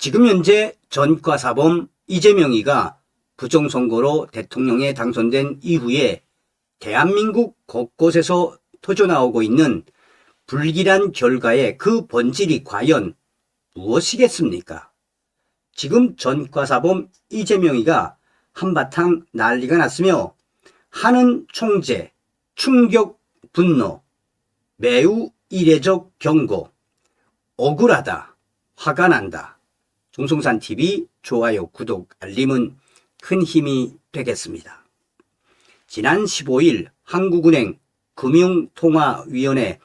지금 현재 전과사범 이재명이가 부정선거로 대통령에 당선된 이후에 대한민국 곳곳에서 터져나오고 있는 불길한 결과의 그 본질이 과연 무엇이겠습니까? 지금 전과사범 이재명이가 한바탕 난리가 났으며 하는 총재, 충격, 분노, 매우 이례적 경고, 억울하다, 화가 난다. 종송산TV 좋아요, 구독, 알림은 큰 힘이 되겠습니다. 지난 15일 한국은행 금융통화위원회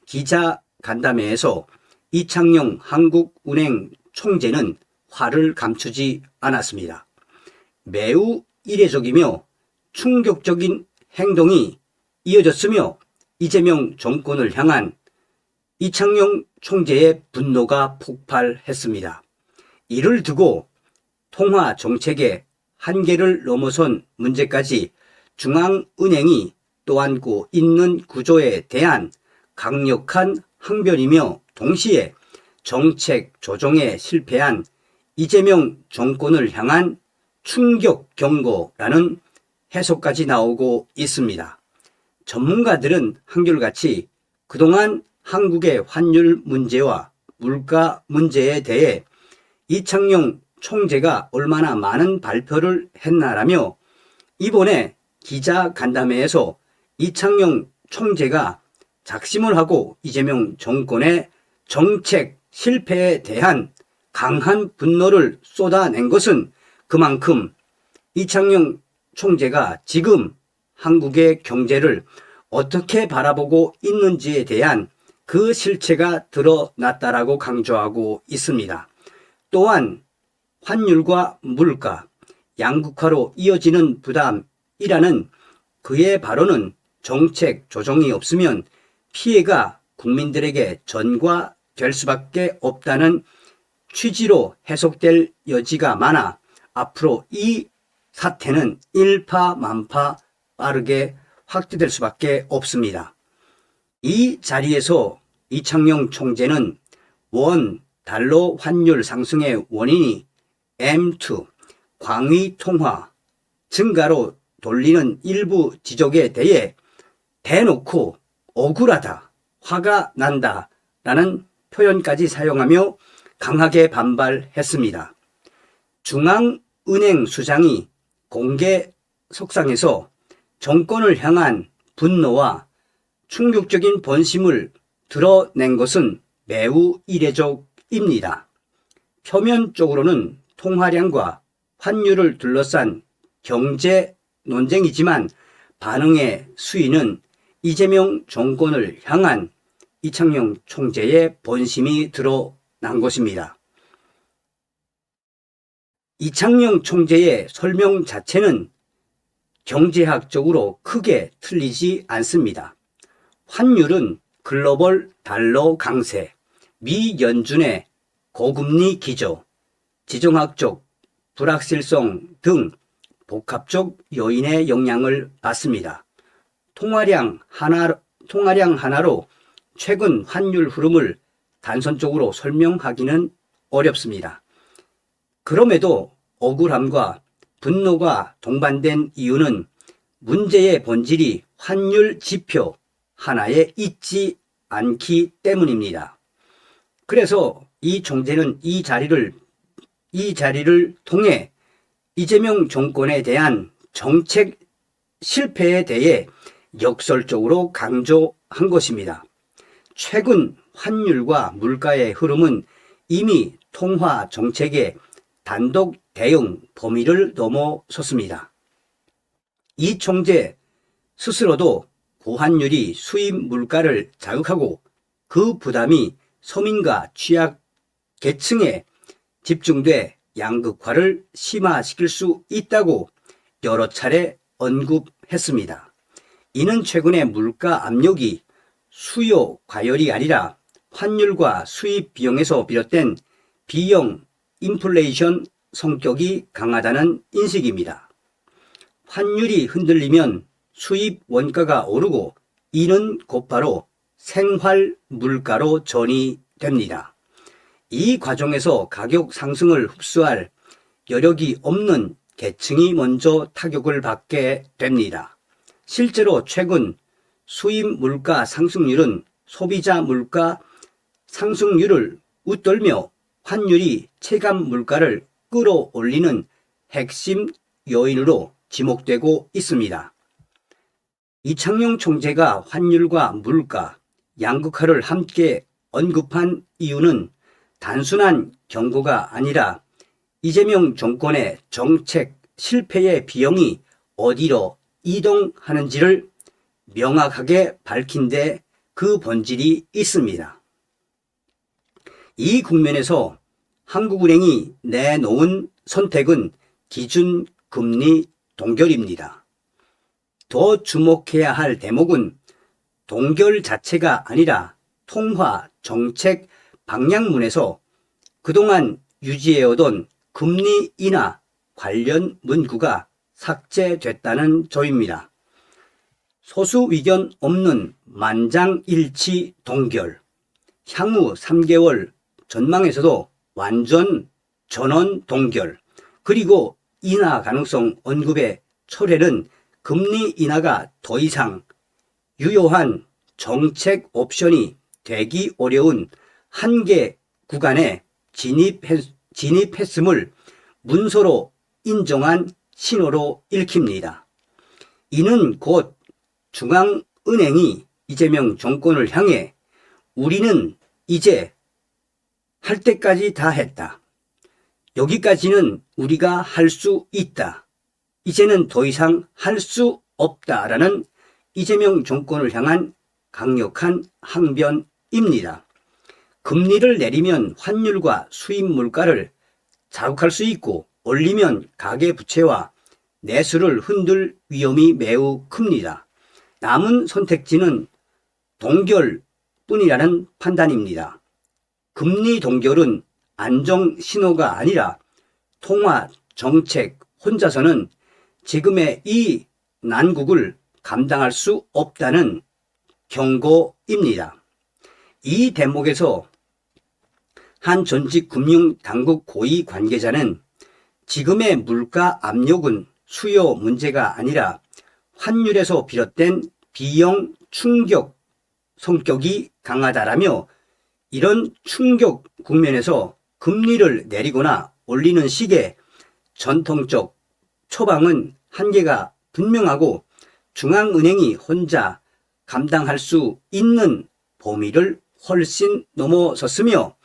기자간담회에서 이창용 한국은행 총재는 화를 감추지 않았습니다. 매우 이례적이며 충격적인 행동이 이어졌으며 이재명 정권을 향한 이창용 총재의 분노가 폭발했습니다. 이를 두고 통화 정책의 한계를 넘어선 문제까지 중앙은행이 떠안고 있는 구조에 대한 강력한 항변이며 동시에 정책 조정에 실패한 이재명 정권을 향한 충격 경고라는 해석까지 나오고 있습니다. 전문가들은 한결같이 그동안 한국의 환율 문제와 물가 문제에 대해 이창용 총재가 얼마나 많은 발표를 했나라며 이번에 기자간담회에서 이창용 총재가 작심을 하고 이재명 정권의 정책 실패에 대한 강한 분노를 쏟아낸 것은 그만큼 이창용 총재가 지금 한국의 경제를 어떻게 바라보고 있는지에 대한 그 실체가 드러났다라고 강조하고 있습니다. 또한 환율과 물가, 양극화로 이어지는 부담이라는 그의 발언은 정책 조정이 없으면 피해가 국민들에게 전가될 수밖에 없다는 취지로 해석될 여지가 많아 앞으로 이 사태는 일파만파 빠르게 확대될 수밖에 없습니다. 이 자리에서 이창용 총재는 원, 달러 환율 상승의 원인이 M2, 광의 통화 증가로 돌리는 일부 지적에 대해 대놓고 억울하다, 화가 난다 라는 표현까지 사용하며 강하게 반발했습니다. 중앙은행 수장이 공개 석상에서 정권을 향한 분노와 충격적인 번심을 드러낸 것은 매우 이례적입니다. 표면적으로는 통화량과 환율을 둘러싼 경제 논쟁이지만 반응의 수위는 이재명 정권을 향한 이창용 총재의 본심이 드러난 것입니다. 이창용 총재의 설명 자체는 경제학적으로 크게 틀리지 않습니다. 환율은 글로벌 달러 강세, 미 연준의 고금리 기조, 지정학적 불확실성 등 복합적 요인의 영향을 받습니다. 통화량 하나로 최근 환율 흐름을 단선적으로 설명하기는 어렵습니다. 그럼에도 억울함과 분노가 동반된 이유는 문제의 본질이 환율 지표 하나에 있지 않기 때문입니다. 그래서 이 총재는 이 자리를 통해 이재명 정권에 대한 정책 실패에 대해 역설적으로 강조한 것입니다. 최근 환율과 물가의 흐름은 이미 통화 정책의 단독 대응 범위를 넘어섰습니다. 이 총재 스스로도 고환율이 수입 물가를 자극하고 그 부담이 서민과 취약 계층에 집중돼 양극화를 심화시킬 수 있다고 여러 차례 언급했습니다. 이는 최근의 물가 압력이 수요 과열이 아니라 환율과 수입 비용에서 비롯된 비용 인플레이션 성격이 강하다는 인식입니다. 환율이 흔들리면 수입 원가가 오르고 이는 곧바로 생활 물가로 전이됩니다. 이 과정에서 가격 상승을 흡수할 여력이 없는 계층이 먼저 타격을 받게 됩니다. 실제로 최근 수입 물가 상승률은 소비자 물가 상승률을 웃돌며 환율이 체감 물가를 끌어올리는 핵심 요인으로 지목되고 있습니다. 이창용 총재가 환율과 물가, 양극화를 함께 언급한 이유는 단순한 경고가 아니라 이재명 정권의 정책 실패의 비용이 어디로 이동하는지를 명확하게 밝힌 데 그 본질이 있습니다. 이 국면에서 한국은행이 내놓은 선택은 기준금리 동결입니다. 더 주목해야 할 대목은 동결 자체가 아니라 통화 정책 방향문에서 그동안 유지해오던 금리 인하 관련 문구가 삭제됐다는 점입니다. 소수 의견 없는 만장일치 동결, 향후 3개월 전망에서도 완전 전원 동결, 그리고 인하 가능성 언급의 철회는 금리 인하가 더 이상 유효한 정책 옵션이 되기 어려운 한계 구간에 진입했음을 문서로 인정한 신호로 읽힙니다. 이는 곧 중앙은행이 이재명 정권을 향해 우리는 이제 할 때까지 다 했다. 여기까지는 우리가 할 수 있다. 이제는 더 이상 할 수 없다라는 이재명 정권을 향한 강력한 항변입니다. 금리를 내리면 환율과 수입 물가를 자극할 수 있고 올리면 가계부채와 내수를 흔들 위험이 매우 큽니다. 남은 선택지는 동결뿐이라는 판단입니다. 금리 동결은 안정 신호가 아니라 통화 정책 혼자서는 지금의 이 난국을 감당할 수 없다는 경고입니다. 이 대목에서 한 전직 금융당국 고위 관계자는 지금의 물가 압력은 수요 문제가 아니라 환율에서 비롯된 비용 충격 성격이 강하다라며 이런 충격 국면에서 금리를 내리거나 올리는 식의 전통적 처방은 한계가 분명하고 중앙은행이 혼자 감당할 수 있는 범위를 훨씬 넘어섰으며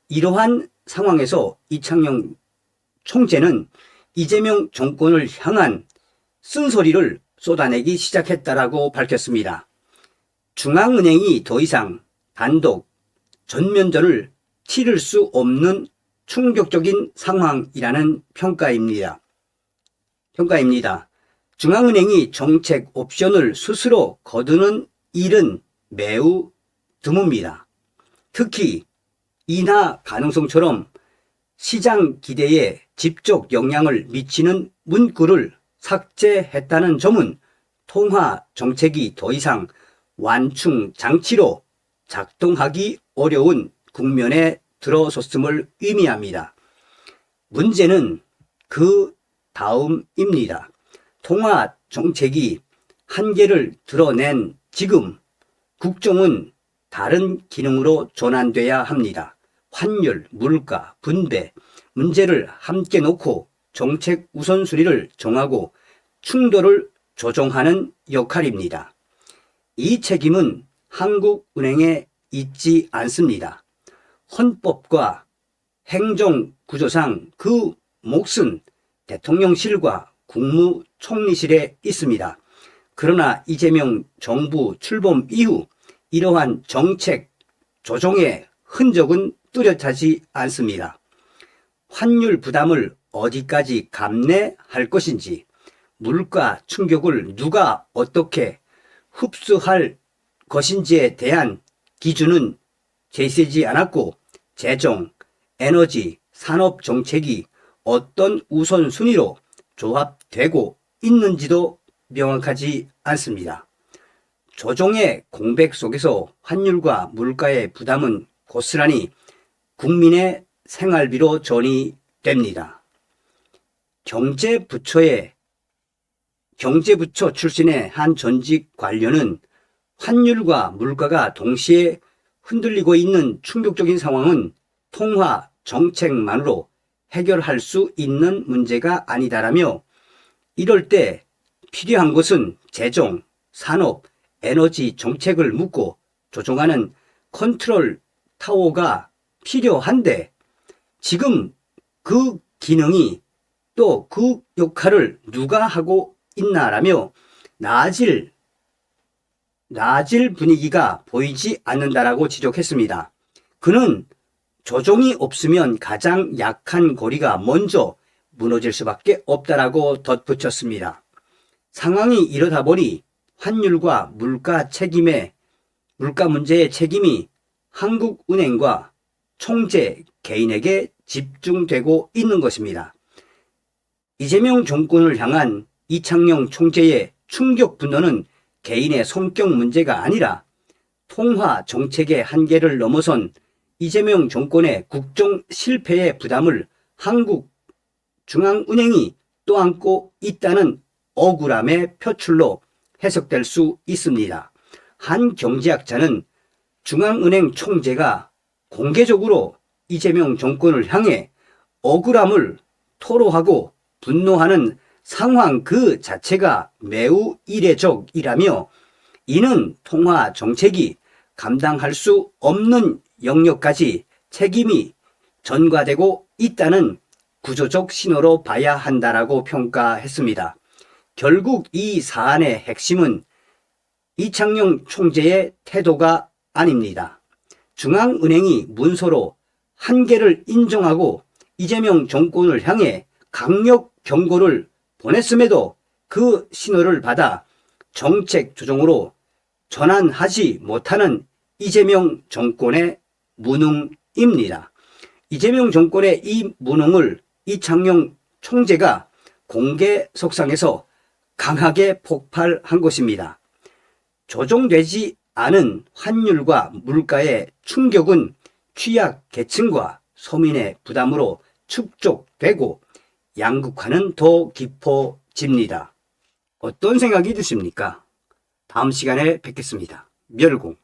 이러한 상황에서 이창용 총재는 이재명 정권을 향한 쓴소리를 쏟아내기 시작했다라고 밝혔습니다. 중앙은행이 더 이상 단독 전면전을 치를 수 없는 충격적인 상황이라는 평가입니다. 중앙은행이 정책 옵션을 스스로 거두는 일은 매우 드뭅니다. 특히 인하 가능성처럼 시장 기대에 직접 영향을 미치는 문구를 삭제했다는 점은 통화 정책이 더 이상 완충 장치로 작동하기 어려운 국면에 들어섰음을 의미합니다. 문제는 그 다음입니다. 통화 정책이 한계를 드러낸 지금 국정은 다른 기능으로 전환돼야 합니다. 환율, 물가, 분배 문제를 함께 놓고 정책 우선순위를 정하고 충돌을 조정하는 역할입니다. 이 책임은 한국은행에 있지 않습니다. 헌법과 행정구조상 그 몫은 대통령실과 국무총리실에 있습니다. 그러나 이재명 정부 출범 이후 이러한 정책 조정의 흔적은 뚜렷하지 않습니다. 환율 부담을 어디까지 감내할 것인지, 물가 충격을 누가 어떻게 흡수할 것인지에 대한 기준은 제시되지 않았고 재정, 에너지, 산업 정책이 어떤 우선순위로 조합되고 있는지도 명확하지 않습니다. 조정의 공백 속에서 환율과 물가의 부담은 고스란히 국민의 생활비로 전이됩니다. 경제부처 출신의 한 전직 관료는 환율과 물가가 동시에 흔들리고 있는 충격적인 상황은 통화 정책만으로 해결할 수 있는 문제가 아니다라며 이럴 때 필요한 것은 재정, 산업, 에너지 정책을 묻고 조종하는 컨트롤 타워가 필요한데 지금 그 기능이 또 그 역할을 누가 하고 있나라며 나아질 분위기가 보이지 않는다라고 지적했습니다. 그는 조종이 없으면 가장 약한 고리가 먼저 무너질 수밖에 없다라고 덧붙였습니다. 상황이 이러다 보니 환율과 물가 문제의 책임이 한국은행과 총재 개인에게 집중되고 있는 것입니다. 이재명 정권을 향한 이창용 총재의 충격 분노는 개인의 성격 문제가 아니라 통화 정책의 한계를 넘어선 이재명 정권의 국정 실패의 부담을 한국중앙은행이 떠안고 있다는 억울함의 표출로 해석될 수 있습니다. 한 경제학자는 중앙은행 총재가 공개적으로 이재명 정권을 향해 억울함을 토로하고 분노하는 상황 그 자체가 매우 이례적이라며 이는 통화 정책이 감당할 수 없는 영역까지 책임이 전가되고 있다는 구조적 신호로 봐야 한다라고 평가했습니다. 결국 이 사안의 핵심은 이창용 총재의 태도가 아닙니다. 중앙은행이 문서로 한계를 인정하고 이재명 정권을 향해 강력 경고를 보냈음에도 그 신호를 받아 정책 조정으로 전환하지 못하는 이재명 정권의 무능입니다. 이재명 정권의 이 무능을 이창용 총재가 공개석상에서 강하게 폭발한 것입니다. 조정되지 않은 환율과 물가의 충격은 취약계층과 서민의 부담으로 축적되고 양극화는 더 깊어집니다. 어떤 생각이 드십니까? 다음 시간에 뵙겠습니다. 멸공.